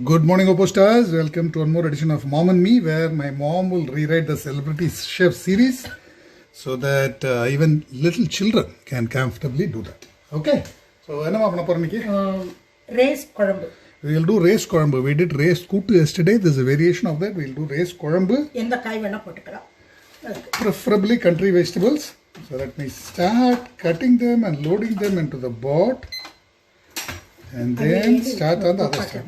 Good morning, Oppo stars. Welcome to one more edition of Mom and Me, where my mom will rewrite the Celebrity Chef series so that even little children can comfortably do that. Okay? So, what are we doing? Race korambu. We will do race korambu. We did race kuttu yesterday. There's a variation of that. We will do race korambu. Preferably country vegetables. So, let me start cutting them and loading them into the pot. And then start on the other side.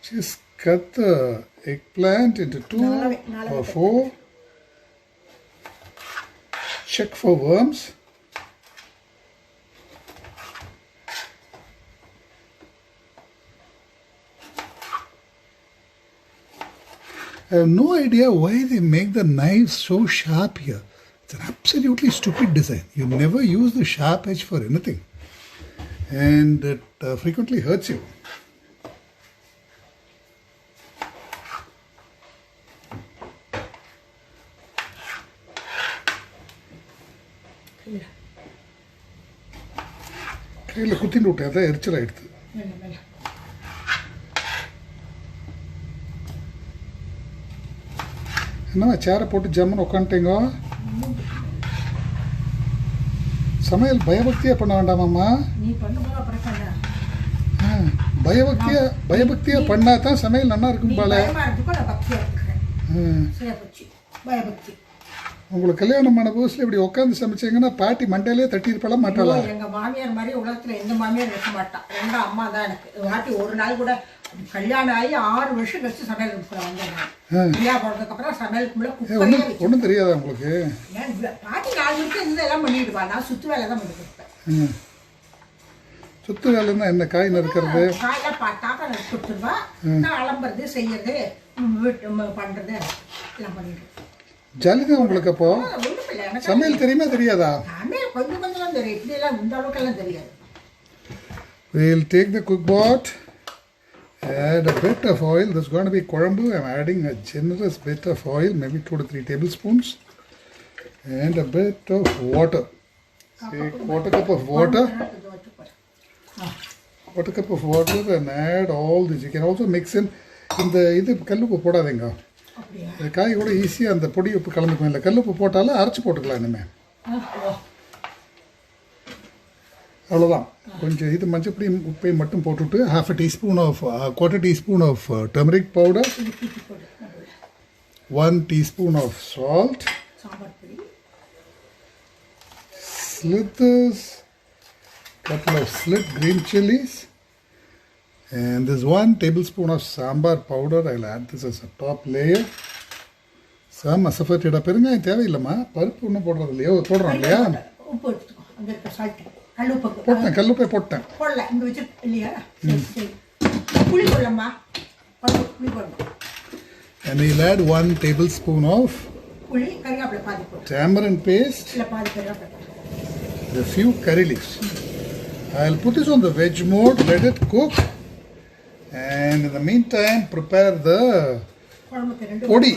Just cut the eggplant into 2 or 4. Check for worms. I have no idea why they make the knives so sharp here. It's an absolutely stupid design. You never use the sharp edge for anything. And it frequently hurts you. கையில் குத்தின்னு விட்டேன், அதான் எரிச்சல் ஆயிடுது. என்னம்மா சேரை போட்டு ஜம்முன்னு உட்காந்துட்டீங்க? சமையல் பயபக்தியா பண்ண வேண்டாமாம்மா? பயபக்தியா பண்ணா தான் சமையல் நல்லா இருக்கும் போல. உங்களுக்கு கல்யாணமான புதுசுல இப்படி உட்காந்து சமைச்சீங்கன்னா பாட்டி மண்டையிலே தட்டி இருப்பல மாட்டாளா? எங்க மாமியார் மாதிரி உலகத்துல எந்த மாமியார் இருக்க மாட்டா. ரெண்டு அம்மா தான் எனக்கு. பாட்டி ஒரு நாள் கூட கல்யாணம் ஆகி 6 வருஷம் கழிச்சு சமையல் வந்தேன். கல்யாணம் போனதுக்கு அப்புறம் சமையலுக்குள்ள ஒன்றும் தெரியாதா உங்களுக்கு? பாட்டி 4 வருஷம் இருந்து எல்லாம் பண்ணிடுவா. நான் சுத்து வேலை தான் பண்ணி கொடுப்பேன். சுத்து வேலைன்னா என்ன? காய் நறுக்கிறது, காயெல்லாம் தாத்தா நறுக்கி கொடுத்துருவா. நான் அலம்புறது, செய்யறது, பண்றது எல்லாம் பண்ணிடுவேன். ஜாலிதான் உங்களுக்கு. அப்போ சமையல் தெரியுமா தெரியாதா? கொஞ்சம் கொஞ்சம் தெரியும். இப்படி எல்லாம் இந்த அளவுக்கெல்லாம் தெரியாது. We'll take the cook pot, add a bit of oil. There's going to be korambu. I'm adding a generous bit of oil, maybe 2 to 3 tablespoons, and a bit of water. Say quarter cup of water. Quarter cup of water, and add all this. You can also mix in இது கல்லுப்பு போடாதீங்க. காய் கூட ஈஸியாக அந்த பொடி உப்பு கலந்துக்கும். இல்லை கல்லுப்பு போட்டாலும் அரைச்சி போட்டுக்கலாம். இனிமேல் அவ்வளோதான். கொஞ்சம் இது மஞ்சப்பொடி உப்பை மட்டும் போட்டுவிட்டு quarter teaspoon of turmeric powder, 1 teaspoon of salt, couple of slit green chilies, and this 1 tablespoon of sambar powder. I'll add this as a top layer. Some asafetida பெருங்காயம் தேவையில்லைம்மா. பருப்பு ஒன்றும் போடுறது இல்லையோ? போடுறோம் இல்லையா? போட்டேன், கல்லுப்பை போட்டேன். And we'll add 1 tablespoon of tamarind paste, a few curry leaves. I'll put this on the veg mode, let it cook, and in the meantime prepare the podi.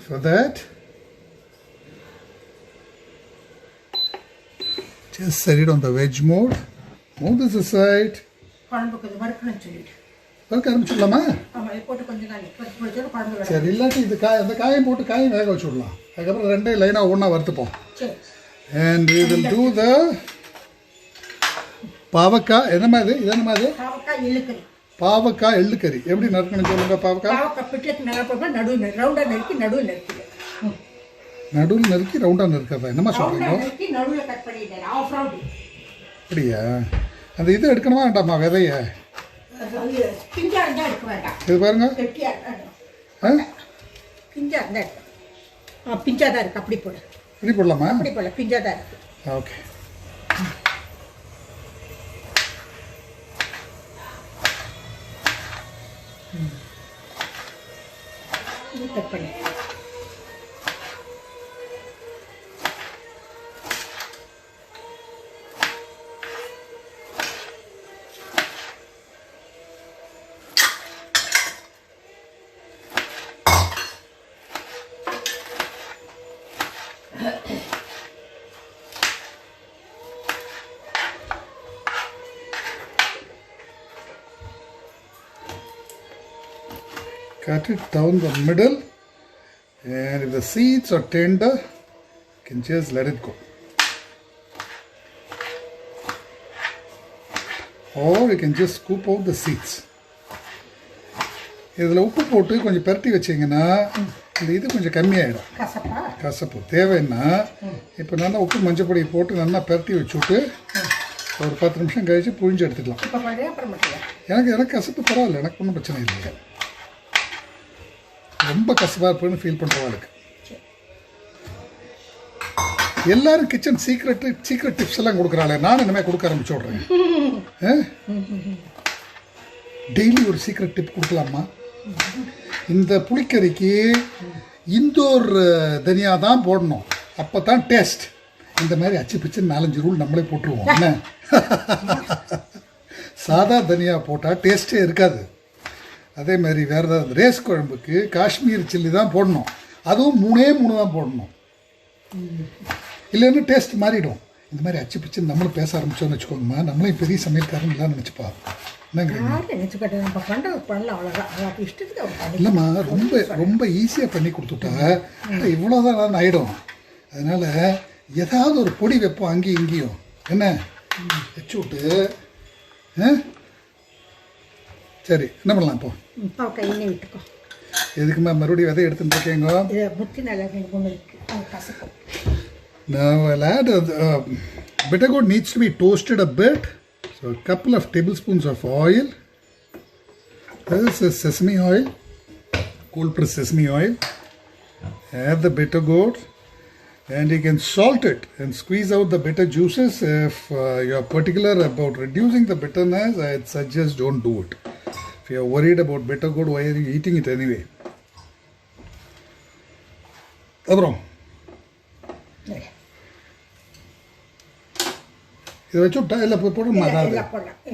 For that, just set it on the veg mode. Move this aside. சரி, இல்லாட்டி இது அந்த காயம் போட்டு காயும் வேக வச்சுடலாம். அதுக்கப்புறம் 2 லைனாக ஒன்றா வறுத்துப்போம். And we will do the பாவக்காய். என்னம்மா இது? இது என்னம்மா இது? பாவக்காய் எள்ளுக்கறி. எப்படி நறுக்கணும் சொல்லுங்க? பாவக்காய் நடுவில் நறுக்கி ரவுண்டாக நறுக்கிறதா? என்னம்மா சொல்கிறீங்க? அப்படியா? அந்த இது எடுக்கணுமா வேண்டாமா? விதைய இது பாருங்க. இப்படி போடலாமா? ஓகே. கட் பண்ணி cut it down the middle, and if the seeds are tender, you can just let it go. Or you can just scoop out the seeds. இதில் உப்பு போட்டு கொஞ்சம் பரட்டி வச்சிங்கன்னா இந்த இது கொஞ்சம் கம்மியாயிடும், கசப்பு. தேவைன்னா இப்போ நல்லா உப்பு மஞ்சள் பொடி போட்டு நல்லா பரட்டி வச்சுட்டு ஒரு 10 நிமிஷம் கழிச்சு புழிஞ்சு எடுத்துக்கலாம். எனக்கு கசப்பு பரவாயில்ல, எனக்கு ஒன்றும் பிரச்சனை இல்லை. ரொம்ப கசப்பாக இருப்புன்னு ஃபீல் பண்ணுறவாளுக்கு. எல்லாரும் கிச்சன் சீக்ரெட் டிப்ஸ் எல்லாம் கொடுக்குறாளே, நான் இனிமேல் கொடுக்க ஆரம்பிச்சு விட்றேன். டெய்லி ஒரு சீக்ரெட் டிப் கொடுக்கலாமா? இந்த புளிக்கறிக்கு இந்தோர் தனியா தான் போடணும், அப்போ தான் டேஸ்ட். இந்த மாதிரி அச்சு பிச்சு 4-5 ரூல் நம்மளே போட்டுருவோம். என்ன சாதா தனியா போட்டால் டேஸ்ட்டே இருக்காது. அதே மாதிரி வேறு ஏதாவது ரேஸ் குழம்புக்கு காஷ்மீர் சில்லி தான் போடணும், அதுவும் 3 தான் போடணும், இல்லைன்னா டேஸ்ட் மாறிடும். இந்த மாதிரி அச்சு பிச்சு நம்மளும் பேச ஆரம்பிச்சோன்னு வச்சுக்கோங்கம்மா, நம்மளே பெரிய சமையல்காரன் எல்லாம் நினச்சிப்பா. இல்லைம்மா, ரொம்ப ஈஸியாக பண்ணி கொடுத்துட்டா இவ்வளோதான் ஆகிடும். அதனால் ஏதாவது ஒரு பொடி வைப்போம் அங்கேயும் இங்கேயும், என்ன வச்சு விட்டு. சரி, என்ன பண்ணலாம் இப்போ? எதுக்குமா மறுபடியும் விதை எடுத்துட்டு இருக்கேங்க? Now I'll add bitter gourd needs to be toasted a bit. So a couple of tablespoons of oil. This is sesame oil, cold pressed sesame oil. Add the bitter gourd, and you can salt it and squeeze out the bitter juices. If you are particular about reducing the bitterness, I'd suggest don't do it. If you are worried about bitter gourd, why are you eating it anyway? அப்புறம் இதை வச்சு விட்டா இல்லை போடணுமா?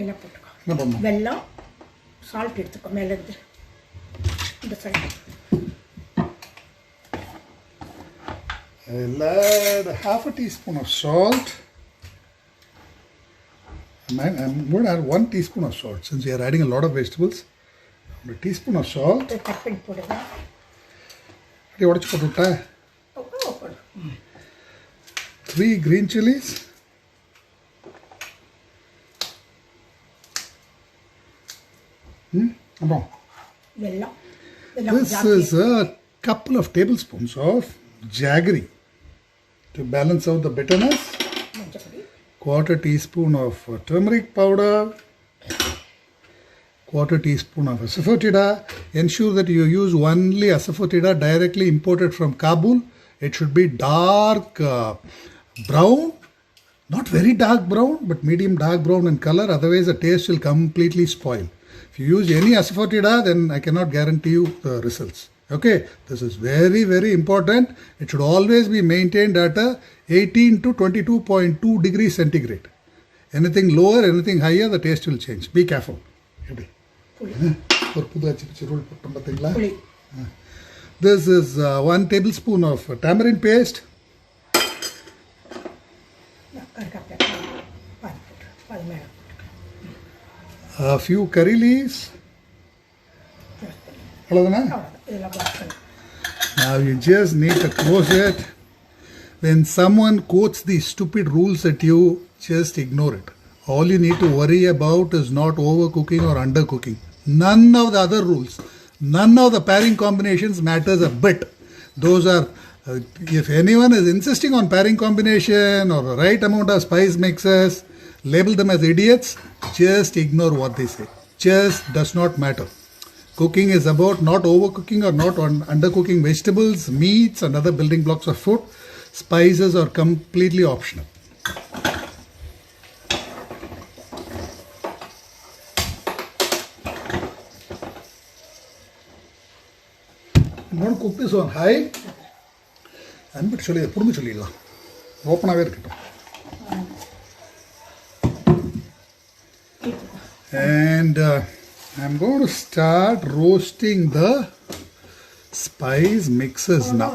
என்ன பண்ணணும்? வெல்லம், salt எடுத்துக்கோ மேலேருந்து இந்த side. I'll add half a teaspoon of salt. I'm going to add 1 teaspoon of salt since we are adding a lot of vegetables. 1 teaspoon of salt. Cut பண்ணி போடுங்க. அப்படியே உடச்சி போட்டு விட்டா. 3 green chilies. This is a couple of tablespoons of jaggery to balance out the bitterness. 1/4 teaspoon of turmeric powder. 1/4 teaspoon of asafoetida. Ensure that you use only asafoetida directly imported from Kabul. It should be dark brown, not very dark brown, but medium dark brown in color. Otherwise, the taste will completely spoil. If you use any asafoetida, then I cannot guarantee you the results. Okay, this is very, very important. It should always be maintained at a 18 to 22.2 degrees centigrade. Anything lower, anything higher, the taste will change. Be careful. This is 1 tablespoon of tamarind paste. A few curry leaves. Now you just need to close it. When someone quotes these stupid rules at you, just ignore it. All you need to worry about is not overcooking or undercooking. None of the other rules, none of the pairing combinations matters a bit. Those are, if anyone is insisting on pairing combination or the right amount of spice mixes, label them as idiots. Just ignore what they say. Just does not matter. Cooking is about not overcooking or not undercooking vegetables, meats and other building blocks of food. Spices are completely optional. I'm going to cook this on high. I'm going to open it. And I'm going to start roasting the spice mixes now.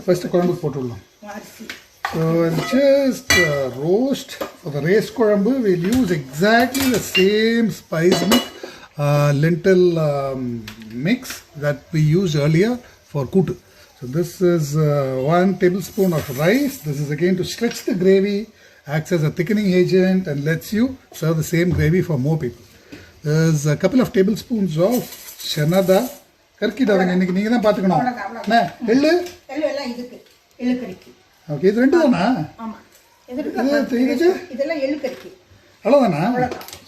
First, so I'll just roast For the rice korambu, we'll use exactly the same spice mix, lentil mix that we used earlier for kuttu. So this is 1 tablespoon of rice. This is again to stretch the gravy, acts as a thickening agent and lets you serve the same gravy for more people. There's a couple of tablespoons of chana dal. கற்கிடாதங்க இன்னைக்கு நீங்க தான் பாத்துக்கணும். என்ன எள்ளு எல்லாம் இதுக்கு எள்ளு கறிக்கு. ஓகே இது ரெண்டு தானா? ஆமா. இதெல்லாம் எள்ளு கறிக்கு. அவ்வளவுதானா?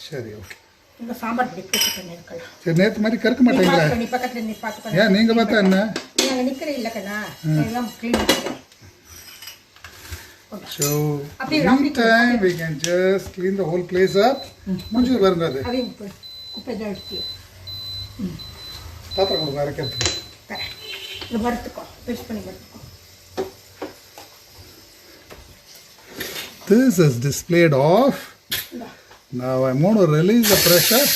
சரி ஓகே. இந்த சாம்பார் பொடி போட்டு நிறுத்தலாம். சரி நேத்து மாதிரி கறக்க மாட்டீங்களா? நீ பக்கத்துல நீ பாத்து. ஏன் நீங்க பார்த்தா என்ன? நீங்க நிக்கறே இல்ல கண்ணா. எல்லாம் க்ளீன் பண்ணிட்டேன். So, meantime we can just clean the whole place up. முடிஞ்சு வருங்க அது. அது குப்பை தான் எடுத்து. பாத்திரம் கொண்டு வரைக்கிறதுக்கு. இது வறுத்துக்கோ. பேஸ்ட் பண்ணி வறுத்துக்கோ. This is displayed off. Now I'm going to release the pressure.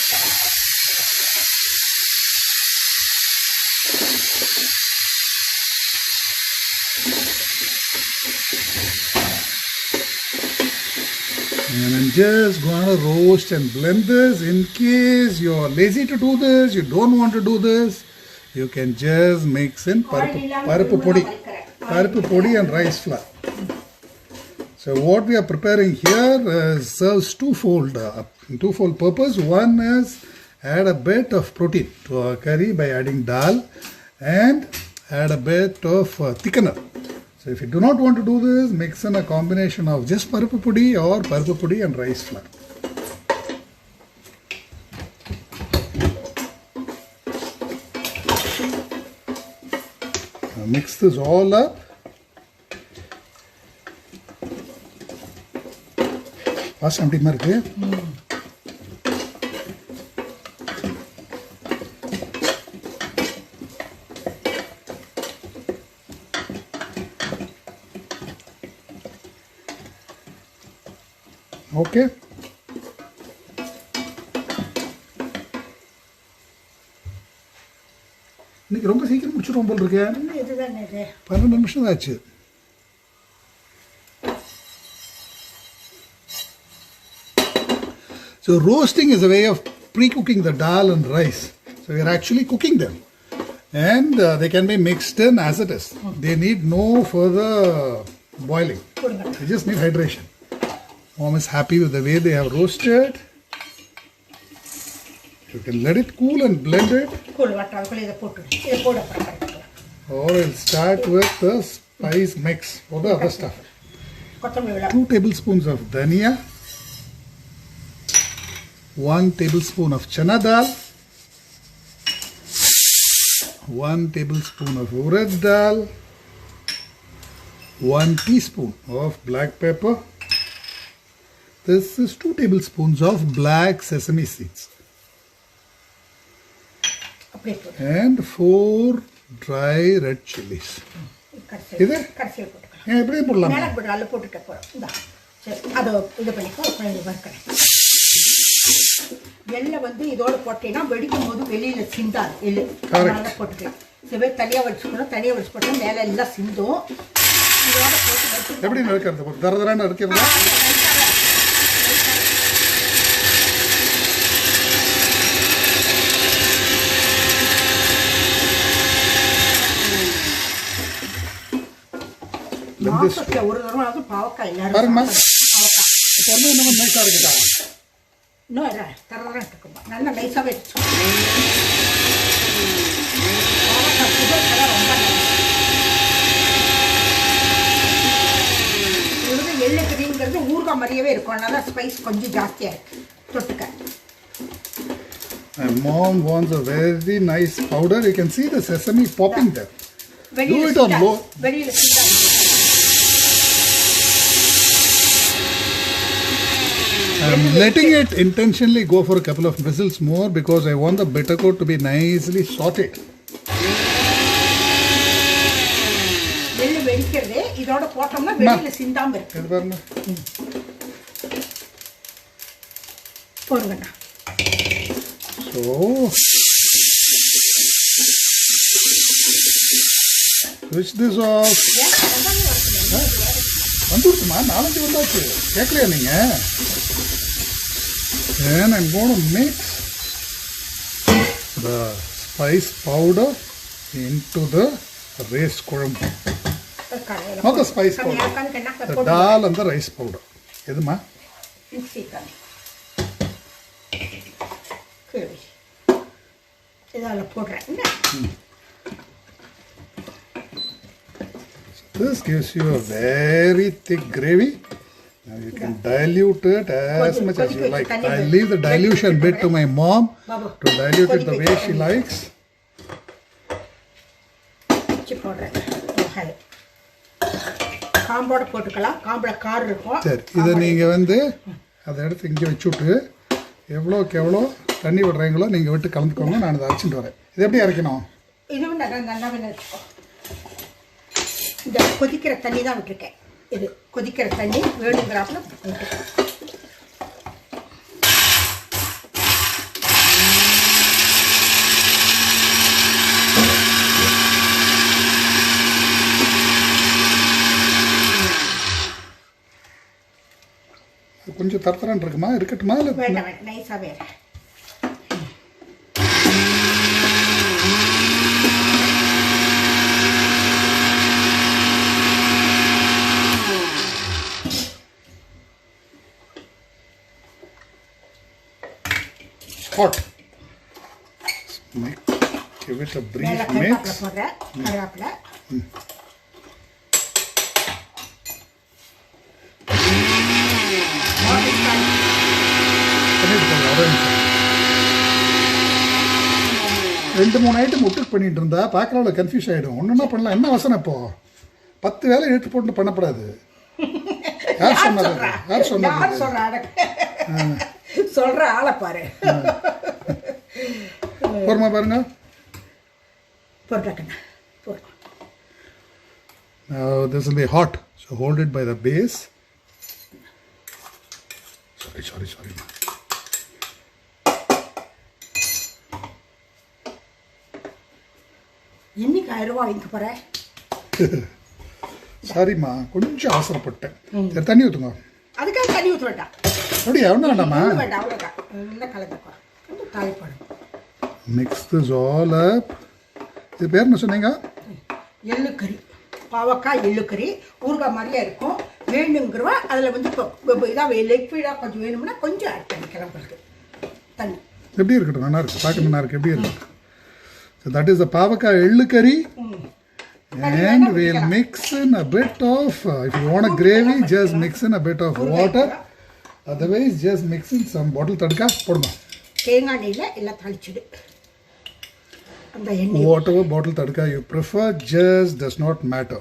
And I'm just going to roast and blend this. In case you're lazy to do this, you don't want to do this, you can just mix in parapu podi and rice flour. So what we are preparing here serves twofold purpose. One is add a bit of protein to our curry by adding dal and add a bit of thickener. So if you do not want to do this, mix in a combination of just parapu podi or parapu podi and rice flour. Now mix this all up. வாசம் எப்படிமா இருக்கு? Okay இன்னைக்கு ரொம்ப சீக்கிரம் முடிச்சிருவோம் போல் இருக்கு. 12 நிமிஷம் ஆச்சு. So roasting is a way of pre-cooking the dal and rice. So we are actually cooking them, and they can be mixed in as it is. They need no further boiling. They just need hydration. Mom is happy with the way they have roasted. You can let it cool and blend it. Or we'll start with the spice mix for the other stuff. 2 tablespoons of dhania. 1 tablespoon of chana dal, 1 tablespoon of urad dal, 1 teaspoon of black pepper. This is 2 tablespoons of black sesame seeds. And 4 dry red chilies. இது எப்படி போடலாம்? மேல போடலாம் போட்டுக்க போறோம். இந்தா சரி அத இது பண்ணிக்கோ கொஞ்சம் வறுக்கறேன். எண்ணெய் வந்து இதோட போட்டேன்னா வெடிக்கும் போது வெளியில சிந்தாது எள்ளு. அதனால போட்டுக்கலாம். சிவே தனியா வச்சுக்கணும். தனியா வச்சு போட்டா மேல எல்லாம் சிந்தும். இதோட போட்டு எப்படி நறுக்கிறது? தரதரான நறுக்கிறதா? ஒரு தடவை அது பாவக்காய் எல்லாரும் பாருங்க இப்போ வந்து நம்ம நைஸா இருக்குதா? இன்னும் இல்லை தரதராக இருக்குமா நல்லா நைஸாகவே வச்சுக்கோங்க. எள்ளு கறிங்கிறது ஊறுகாய் மாதிரியே இருக்கும். அதனால ஸ்பைஸ் கொஞ்சம் ஜாஸ்தியாக இருக்கு தொட்டுக்க. My mom wants a very nice powder. You can see the sesame popping there. Do it on low. வெளியில I'm letting it intentionally go for a couple of whistles more because I want the bitter gourd to be nicely sauteed. வெள்ளை வெடிக்கிறது இதோட போட்டோம்னா வெளியில சிந்தாம இருக்கு. இது பாருங்க. போடுங்கண்ணா. So switch this off. வந்துடுச்சுமா, 4-5 வந்தாச்சு. கேட்கலையா நீங்கள்? Then I'm going to mix the spice powder into the rice kuழம்பு. Not the spice powder. The dal and the rice powder. எதுமா? இதால போடுறேன். This gives you a very thick gravy. Now you can dilute it as much as you like. I leave the dilution bit to my mom to dilute it the way she likes. காம்போட போட்டுக்கலாம். காம்புல car இருக்கும். சரி, இதை நீங்கள் வந்து அதை எடுத்து இங்கே வச்சுட்டு எவ்வளோக்கு எவ்வளோ தண்ணி விடுறீங்களோ நீங்கள் விட்டு கலந்துக்கோங்க. நான் அதை அரைச்சிட்டு வரேன். இது எப்படி அரைக்கணும்? இதுவும் நல்லா வச்சுக்கோ. இந்த கொதிக்கிற தண்ணி தான் விட்டுருக்கேன். இது கொதிக்கிற தண்ணி வேணுங்கிறாப்புல விட்டுருக்கேன். கொஞ்சம் தரத்தரான் இருக்குமா? இருக்கட்டுமா? இல்லை வேண்டாம், நைஸாக வேறு. hot. Give it a brief mix. ரெண்டு மூணு ஐட்டம் ஒட்டுக்கு பண்ணிட்டு இருந்தா பார்க்கறவங்க கன்ஃபியூஸ் ஆகிடும். ஒன்றுனா பண்ணலாம். என்ன அவசரம் இப்போ? 10 வேலை எடுத்து போட்டு பண்ணப்படாது. யார் சொன்னது? யார் சொன்னது? சொல்ற ஆளை பாரு. பொறுமா பாருங்க. Now this will be hot, so hold it by the base. Sorry. என்னைக்கு 1000 ரூபாய் வாங்கிக்க போறேன்? சாரிம்மா, கொஞ்சம் அவசரப்பட்டேன். சரி, தண்ணி ஊற்றுங்க. அதுக்காக தண்ணி ஊற்ற வேண்டாம். அப்படியா? ஒன்றும் வேண்டாமா? வேண்டாம், அவ்வளோதான். நல்லா கலந்துக்கோ. கொஞ்சம் தாளிப்படும். Mix this all up. இது பேர் என்ன சொன்னீங்க? எள்ளுக்கறி. பாவக்காய் எள்ளுக்கறி ஊறுகாய் மாதிரியே இருக்கும். வேணுங்கிறவா அதில் வந்து இப்போ இதாக லிக்விடாக கொஞ்சம் வேணும்னா கொஞ்சம் ஆட் பண்ணிக்கலாம். உங்களுக்கு தண்ணி எப்படி இருக்கட்டும்? நல்லா இருக்கு, பார்க்க நல்லா இருக்கு. எப்படி இருக்கு? So that is the pavakkai ellu curry, and we'll mix in a bit of, if you want a gravy, just mix in a bit of water. Otherwise, just mix in some bottle tadka. Podma. தேங்காய் நெய்ல எல்லாம் தாளிச்சிடு. அந்த எண்ணெய் whatever bottle tadka you prefer, just does not matter.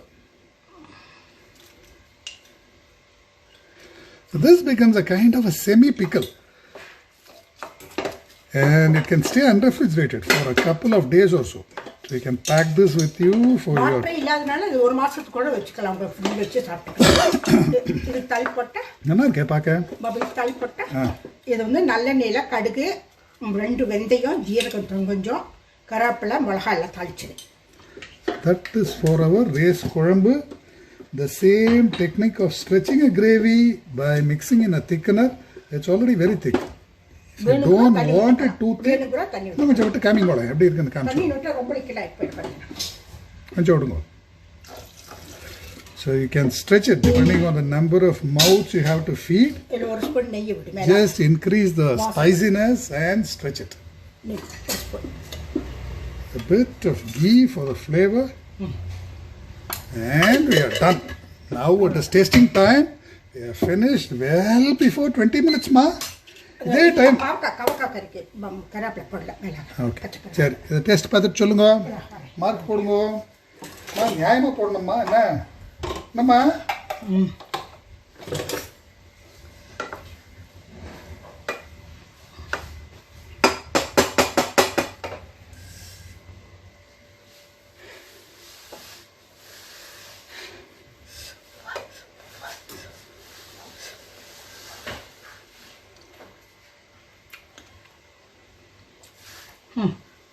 So this becomes a kind of a semi pickle. And it can stay unrefrigerated for a couple of days or so. So you can pack this with you for your... இல்லாதனால இது ஒரு மாசத்துக்கு கூட வச்சுக்கலாம். Fridge வச்சு சாப்பிட்டுக்கலாம். இது தள்ளி போட்டா நல்லா இருக்கே பார்க்க. பாபா தள்ளி போட்டா இது வந்து நல்லெண்ணெயில கடுகு, 2 வெந்தயம், ஜீரகம் கொஞ்சம், கருவேப்பிலை, மிளகாய் எல்லாம் தாளிச்சிடு. That is for our rice kuழம்பு. The same technique of stretching a gravy by mixing in a thickener. It's already very thick. If you don't want it too thick, கொஞ்சம் விட்டு காமிங்கோட எப்படி இருக்குன்னு காமிச்சு. கொஞ்சம் விடுங்க. So you can stretch it depending on the number of mouths you have to feed. Just increase the spiciness and stretch it. A bit of ghee for the flavor. And we are done. Now it is tasting time. We have finished well before 20 minutes, ma. இதே time. Okay, சரி. இதை taste பார்த்துட்டு சொல்லுங்க. Mark போடுங்க. நியாயமாக போடணும்மா. என்னம்மா?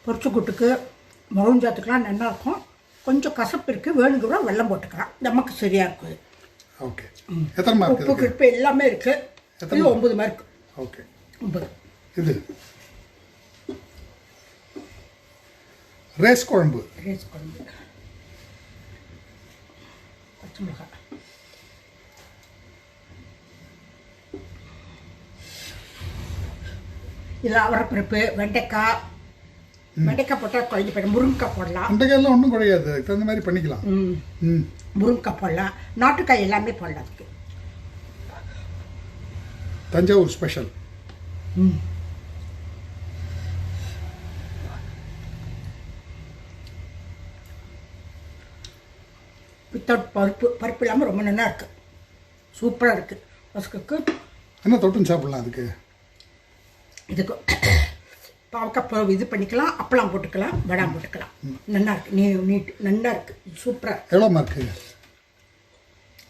பொரிச்சு கூட்டுக்கு முழஞ்சாத்துக்கெலாம் நல்லா இருக்கும். கொஞ்சம் கசப்பு இருக்குது. வேணுங்கிற வெல்லம் போட்டுக்கலாம். நமக்கு சரியாக இருக்குது. ஓகே எத்தனை மார்க் உப்பு கிருப்பு எல்லாமே இருக்கு. இது 9 மார்க். ஓகே 9. இது ரேஸ் குழம்பு. ரேஸ் குழம்பு பச்சை மிளகாய். இதில் அவரைப்பருப்பு, வெண்டைக்காய் போட்டால் குழஞ்சி போய்டும். முருங்கைக்காய் போடலாம். வெண்டைக்காயெல்லாம் ஒன்றும் குறையாது, தகுந்த மாதிரி பண்ணிக்கலாம். முருங்கைக்காய் போடலாம், நாட்டுக்காய் எல்லாமே போடலாம். அதுக்கு தஞ்சாவூர் ஸ்பெஷல். வித்தவுட் பருப்பு இல்லாமல் ரொம்ப நல்லா இருக்கு. சூப்பராக இருக்கு. பசுக்கு என்ன தொட்டுன்னு சாப்பிடலாம். இதுக்கு பாவக்காய் இது பண்ணிக்கலாம், அப்பளம் போட்டுக்கலாம், வடாம் போட்டுக்கலாம். நல்லா இருக்கு. நீட் நல்லா இருக்கு. சூப்பராக. எவ்வளோ மார்க்கு?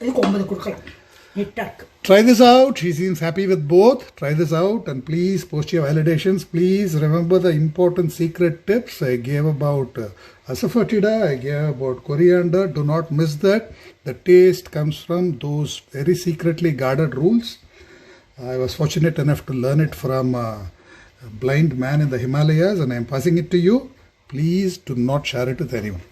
இதுக்கு 9 கொடுக்கலாம். நீட்டாக இருக்கு. Try this out. She seems happy with both. Try this out and please post your validations. Please remember the important secret tips I gave about asafoetida, I gave about coriander. Do not miss that. The taste comes from those very secretly guarded rules. I was fortunate enough to learn it from a blind man in the Himalayas and I am passing it to you. Please do not share it with anyone.